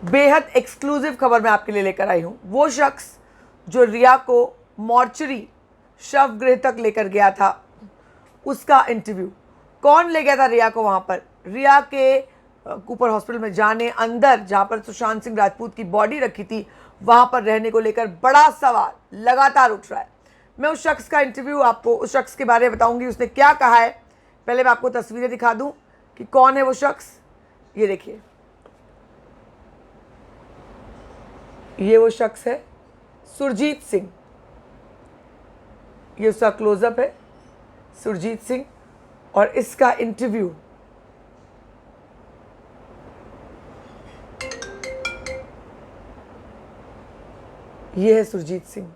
बेहद एक्सक्लूसिव खबर मैं आपके लिए लेकर आई हूँ। वो शख्स जो रिया को मॉर्चरी शवगृह तक लेकर गया था, उसका इंटरव्यू। कौन ले गया था रिया को वहाँ पर? रिया के कूपर हॉस्पिटल में जाने अंदर, जहाँ पर सुशांत सिंह राजपूत की बॉडी रखी थी, वहाँ पर रहने को लेकर बड़ा सवाल लगातार उठ रहा है। मैं उस शख्स का इंटरव्यू आपको, उस शख्स के बारे में बताऊंगी, उसने क्या कहा है। पहले मैं आपको तस्वीरें दिखा दूं कि कौन है वो शख्स। ये देखिए, ये वो शख्स है सुरजीत सिंह। ये उसका क्लोजअप है, सुरजीत सिंह, और इसका इंटरव्यू। ये है सुरजीत सिंह,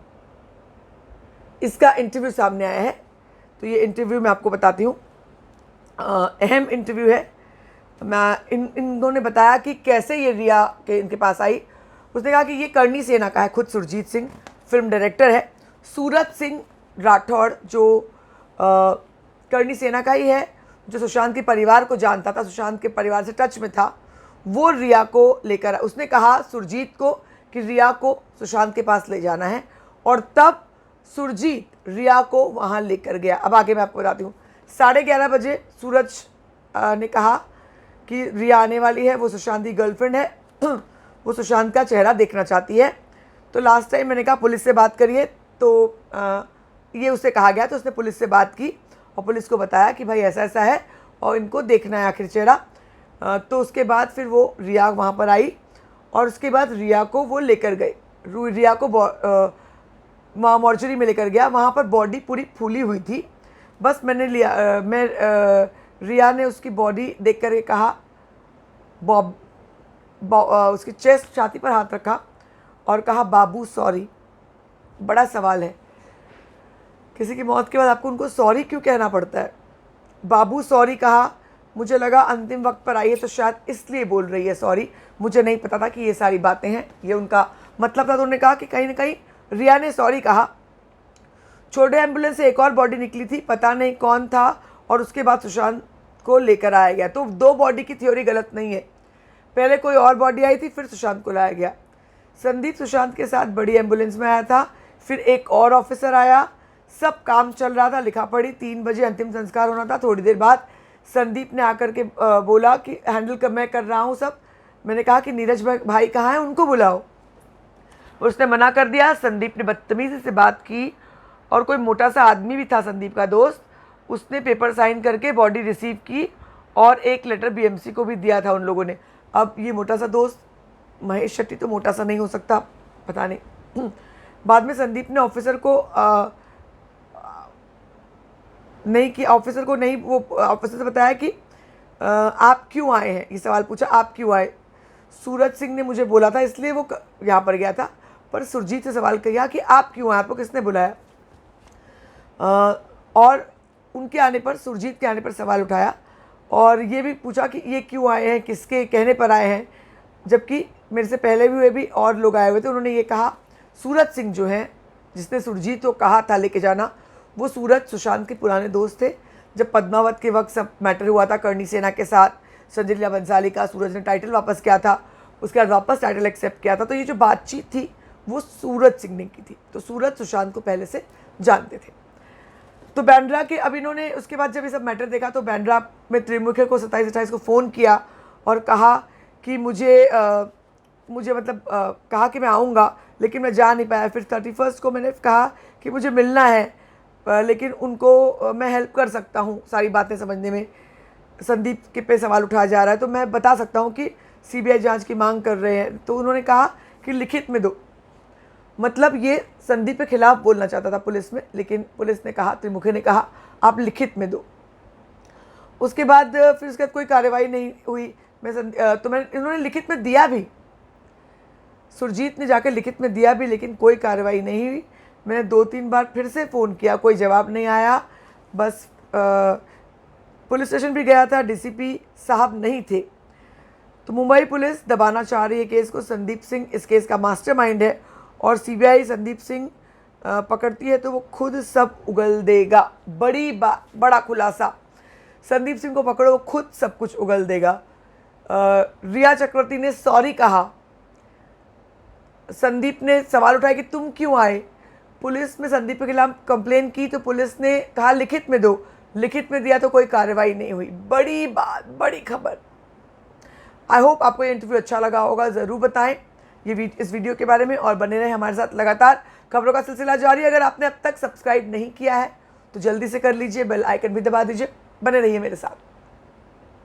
इसका इंटरव्यू सामने आया है। तो ये इंटरव्यू मैं आपको बताती हूँ, अहम इंटरव्यू है। मैं इन्होंने बताया कि कैसे ये रिया के इनके पास आई। उसने कहा कि ये करणी सेना का है, खुद सुरजीत सिंह फिल्म डायरेक्टर है। सूरज सिंह राठौड़ जो करणी सेना का ही है, जो सुशांत के परिवार को जानता था, सुशांत के परिवार से टच में था, वो रिया को लेकर, उसने कहा सुरजीत को कि रिया को सुशांत के पास ले जाना है, और तब सुरजीत रिया को वहाँ लेकर गया। अब आगे मैं आपको बताती हूँ। 11:30 बजे सूरज ने कहा कि रिया आने वाली है, वो सुशांत की गर्लफ्रेंड है, वो सुशांत का चेहरा देखना चाहती है। तो लास्ट टाइम मैंने कहा पुलिस से बात करिए, तो ये उससे कहा गया। तो उसने पुलिस से बात की और पुलिस को बताया कि भाई ऐसा ऐसा है और इनको देखना है आखिर चेहरा। तो उसके बाद फिर वो रिया वहाँ पर आई और उसके बाद रिया को वो लेकर गए। रिया को मॉर्चरी में लेकर गया। वहाँ पर बॉडी पूरी फूली हुई थी। बस मैंने रिया ने उसकी बॉडी देख कर कहा, उसकी चेस्ट, छाती पर हाथ रखा और कहा बाबू सॉरी। बड़ा सवाल है, किसी की मौत के बाद आपको उनको सॉरी क्यों कहना पड़ता है? बाबू सॉरी कहा। मुझे लगा अंतिम वक्त पर आई है तो शायद इसलिए बोल रही है सॉरी। मुझे नहीं पता था कि ये सारी बातें हैं, ये उनका मतलब था। तो उन्होंने कहा कि कहीं ना कहीं रिया ने सॉरी कहा। छोटे एम्बुलेंस से एक और बॉडी निकली थी, पता नहीं कौन था, और उसके बाद सुशांत को लेकर आया गया। तो 2 बॉडी की थ्योरी गलत नहीं है। पहले कोई और बॉडी आई थी, फिर सुशांत को लाया गया। संदीप सुशांत के साथ बड़ी एम्बुलेंस में आया था, फिर एक और ऑफिसर आया। सब काम चल रहा था, लिखा पढ़ी। 3 बजे अंतिम संस्कार होना था। थोड़ी देर बाद संदीप ने आकर के बोला कि हैंडल मैं कर रहा हूँ सब। मैंने कहा कि नीरज भाई कहाँ हैं, उनको बुलाओ। उसने मना कर दिया। संदीप ने बदतमीजी से बात की और कोई मोटा सा आदमी भी था संदीप का दोस्त, उसने पेपर साइन करके बॉडी रिसीव की और एक लेटर बीएमसी को भी दिया था उन लोगों ने। अब ये मोटा सा दोस्त महेश शेट्टी तो मोटा सा नहीं हो सकता, पता नहीं। बाद में संदीप ने ऑफिसर को वो ऑफिसर से बताया कि आप क्यों आए हैं, ये सवाल पूछा, आप क्यों आए? सूरज सिंह ने मुझे बोला था इसलिए वो यहाँ पर गया था। पर सुरजीत से सवाल किया कि आप क्यों आए, आपको किसने बुलाया? और उनके आने पर, सुरजीत के आने पर सवाल उठाया और ये भी पूछा कि ये क्यों आए हैं, किसके कहने पर आए हैं। जबकि मेरे से पहले भी हुए भी और लोग आए हुए थे। उन्होंने ये कहा, सूरज सिंह जो हैं, जिसने सुरजीत को कहा था लेके जाना, वो सूरज सुशांत के पुराने दोस्त थे। जब पद्मावत के वक्त सब मैटर हुआ था करणी सेना के साथ, संजय लीला बंसाली का, सूरज ने टाइटल वापस किया था, उसके बाद वापस टाइटल एक्सेप्ट किया था। तो ये जो बातचीत थी वो सूरज सिंह ने की थी। तो सूरज सुशांत को पहले से जानते थे। तो बांद्रा के, अब इन्होंने उसके बाद जब ये सब मैटर देखा तो बांद्रा में त्रिमुखे को 27-28 को फ़ोन किया और कहा कि मुझे कहा कि मैं आऊँगा, लेकिन मैं जा नहीं पाया। फिर 31 को मैंने कहा कि मुझे मिलना है, लेकिन उनको मैं हेल्प कर सकता हूँ सारी बातें समझने में। संदीप के पे सवाल उठाया जा रहा है तो मैं बता सकता हूँ कि सीबीआई जांच की मांग कर रहे हैं। तो उन्होंने कहा कि लिखित में दो। मतलब ये संदीप के खिलाफ बोलना चाहता था पुलिस में, लेकिन पुलिस ने कहा, त्रिमुखे ने कहा आप लिखित में दो। उसके बाद फिर उसके बाद कोई कार्रवाई नहीं हुई। इन्होंने लिखित में दिया भी, सुरजीत ने जाकर लिखित में दिया भी, लेकिन कोई कार्रवाई नहीं हुई। मैंने 2-3 बार फिर से फ़ोन किया, कोई जवाब नहीं आया। बस पुलिस स्टेशन भी गया था, डीसीपी साहब नहीं थे। तो मुंबई पुलिस दबाना चाह रही है केस को। संदीप सिंह इस केस का मास्टरमाइंड है और सीबीआई संदीप सिंह पकड़ती है तो वो खुद सब उगल देगा। बड़ा खुलासा, संदीप सिंह को पकड़ो, वो खुद सब कुछ उगल देगा। रिया चक्रवर्ती ने सॉरी कहा संदीप ने सवाल उठाया कि तुम क्यों आए। पुलिस में संदीप के खिलाफ कंप्लेन की तो पुलिस ने कहा लिखित में दो, लिखित में दिया तो कोई कार्रवाई नहीं हुई। बड़ी बात, बड़ी खबर। आई होप आपको ये इंटरव्यू अच्छा लगा होगा, ज़रूर बताएं इस वीडियो के बारे में और बने रहें हमारे साथ। लगातार खबरों का सिलसिला जारी। अगर आपने अब तक सब्सक्राइब नहीं किया है तो जल्दी से कर लीजिए, बेल आइकन भी दबा दीजिए। बने रहिए मेरे साथ।